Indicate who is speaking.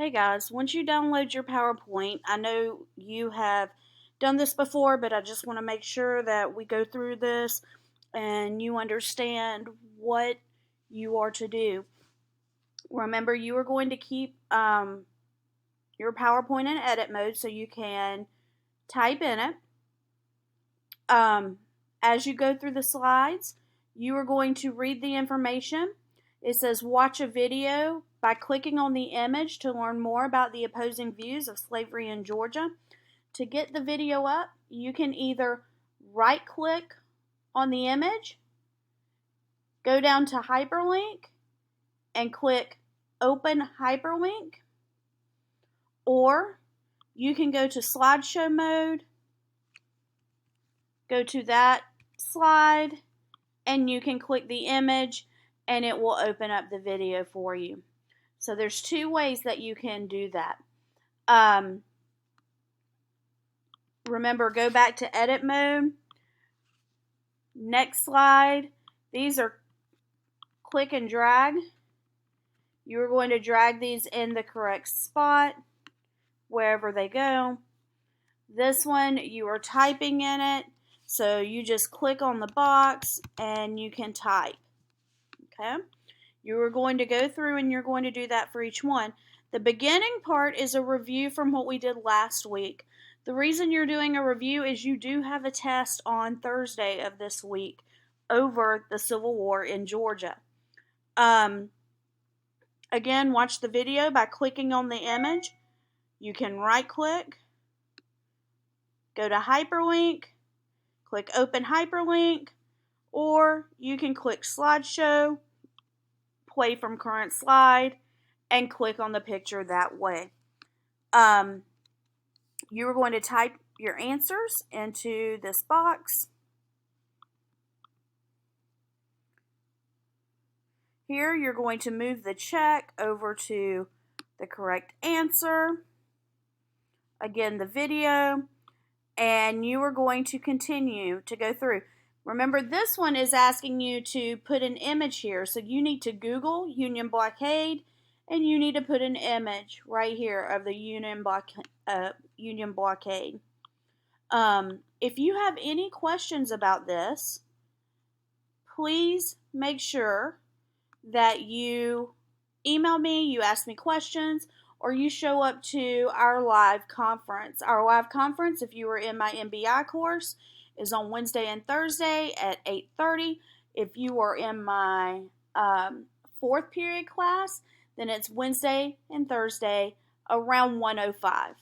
Speaker 1: Hey guys, once you download your PowerPoint, I know you have done this before, but I just want to make sure that we go through this and you understand what you are to do. Remember, you are going to keep your PowerPoint in edit mode so you can type in it. As you go through the slides, you are going to read the information. It says watch a video by clicking on the image to learn more about the opposing views of slavery in Georgia. To get the video up, you can either right click on the image, go down to hyperlink, and click open hyperlink, or you can go to slideshow mode, go to that slide, and you can click the image and it will open up the video for you. So there's two ways that you can do that. Remember, go back to edit mode. Next slide. These are click and drag. You're going to drag these in the correct spot wherever they go. This one, you are typing in it, so you just click on the box and you can type. Okay? You are going to go through and you're going to do that for each one. The beginning part is a review from what we did last week. The reason you're doing a review is you do have a test on Thursday of this week over the Civil War in Georgia. Again, watch the video by clicking on the image. You can right click, go to hyperlink, click open hyperlink, or you can click slideshow, play from current slide, and click on the picture that way. You are going to type your answers into this box. Here you're going to move the check over to the correct answer. Again, the video, and you are going to continue to go through. Remember, this one is asking you to put an image here, so you need to Google Union Blockade, and you need to put an image right here of the Union Blockade. If you have any questions about this, please make sure that you email me, you ask me questions, or you show up to our live conference. Our live conference, if you are in my MBI course, is on Wednesday and Thursday at 8:30. If you are in my fourth period class, then it's Wednesday and Thursday around 1:05.